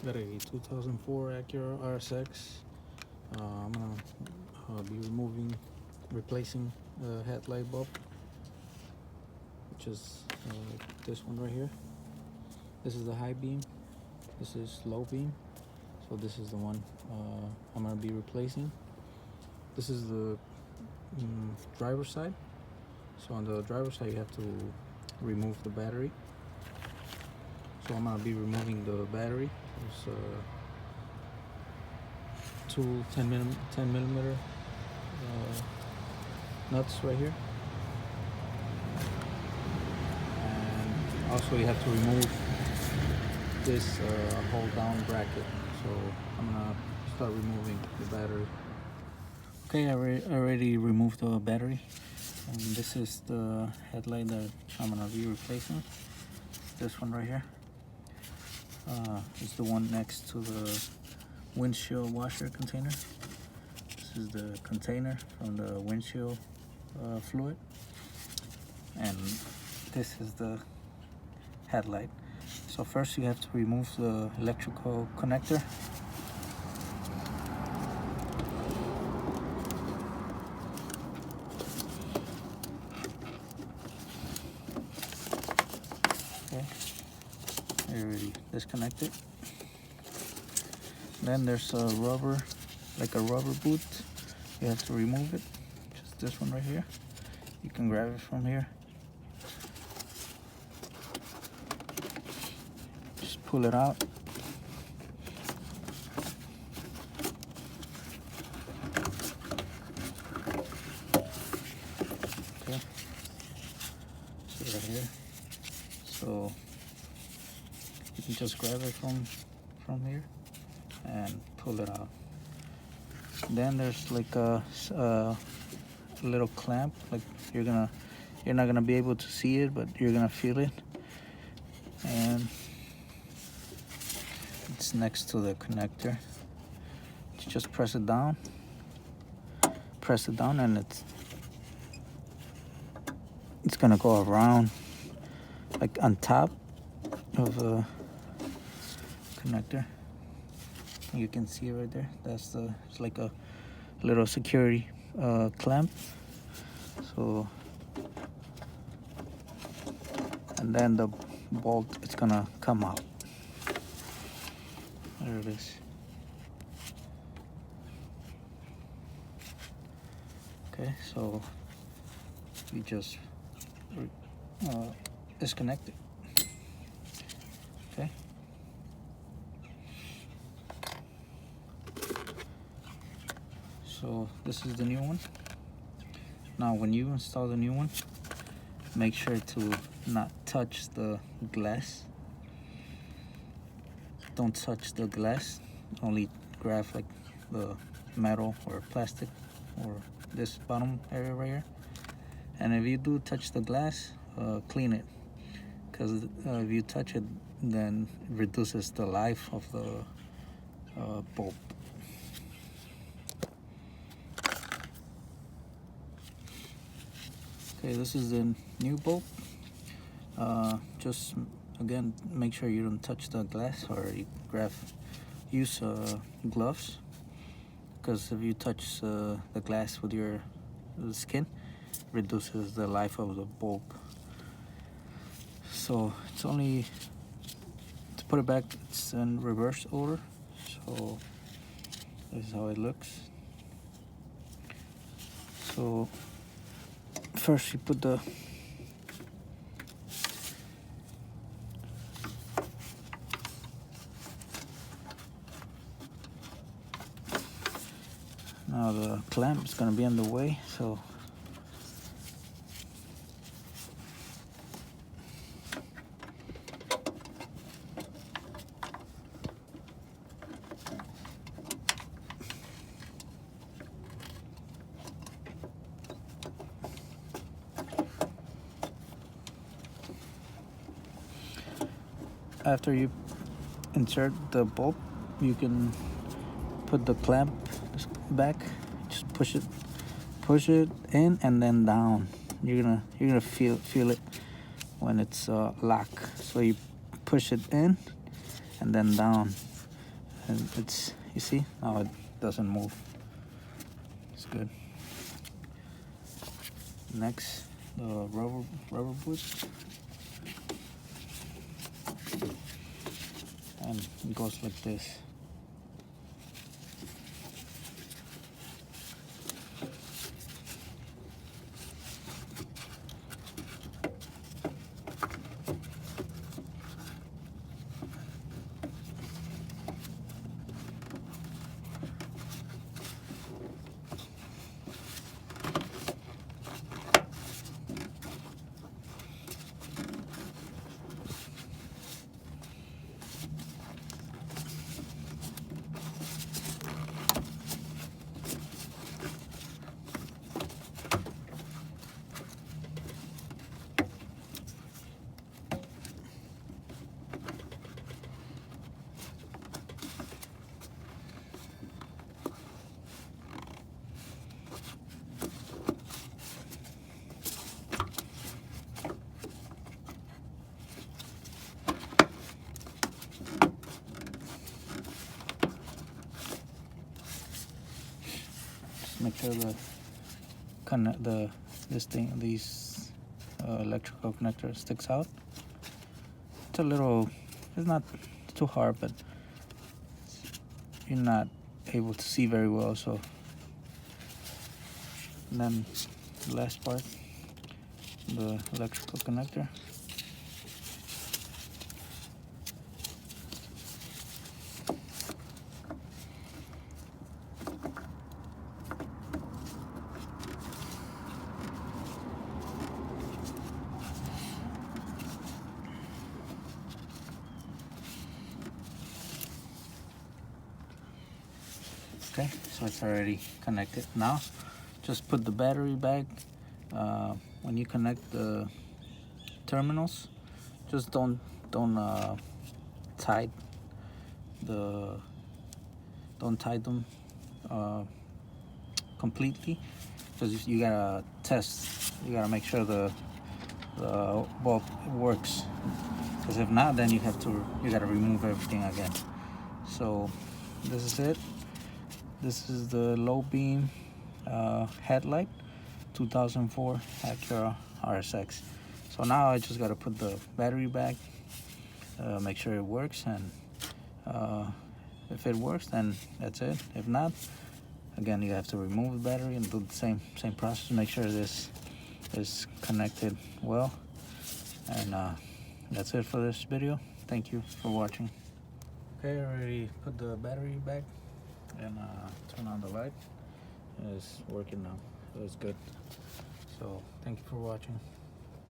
Got a 2004 Acura RSX. I'm gonna be replacing the headlight bulb, which is this one right here. This is the high beam. This is low beam. So this is the one I'm gonna be replacing. This is the driver's side. So on the driver's side, you have to remove the battery. So I'm gonna be removing the battery. There's two 10 millimeter nuts right here, and also you have to remove this hold down bracket. So I'm gonna start removing the battery. Okay, I already removed the battery, and this is the headlight that I'm gonna be replacing. This one right here is the one next to the windshield washer container. This is the container from the windshield fluid, and this is the headlight. So first you have to remove the electrical connector. Okay, I already disconnected. Then there's a rubber, like a rubber boot. You have to remove it. Just this one right here. You can grab it from here. Just pull it out. Okay. See right here. So you can just grab it from here and pull it out. Then there's like a little clamp, like you're not gonna be able to see it, but you're gonna feel it, and it's next to the connector. Just press it down, and it's gonna go around, like on top of the connector. You can see it right there. It's like a little security clamp. So, and then the bolt is gonna come out. There it is. Okay, so you just disconnect it. Okay. So this is the new one. Now when you install the new one, make sure to not touch the glass. Don't touch the glass, only grab like the metal or plastic or this bottom area right here. And if you do touch the glass, clean it, because if you touch it, then it reduces the life of the bulb. Okay, this is the new bulb. Just again, make sure you don't touch the glass, or you use gloves, because if you touch the glass with your skin, it reduces the life of the bulb. So it's only to put it back, it's in reverse order. So this is how it looks. So first you put the now the clamp is going to be in the way, so after you insert the bulb, you can put the clamp back. Just push it in and then down. You're gonna feel it when it's locked. So you push it in and then down. and it's, you see, now it doesn't move. It's good. Next, the rubber boot, and it goes like this. Make sure these electrical connector sticks out. It's a little, it's not too hard, but you're not able to see very well. So, and then the last part, the electrical connector. Okay, so it's already connected. Now, just put the battery back. When you connect the terminals, just don't tight them completely, because you gotta test. You gotta make sure the bulb works. Because if not, then you gotta remove everything again. So this is it. This is the low beam headlight, 2004 Acura RSX. So now I just gotta put the battery back, make sure it works, and if it works, then that's it. If not, again, you have to remove the battery and do the same process. Make sure this is connected well, and that's it for this video. Thank you for watching. Okay, I already put the battery back and turn on the light. It's working now, so it's good. So thank you for watching.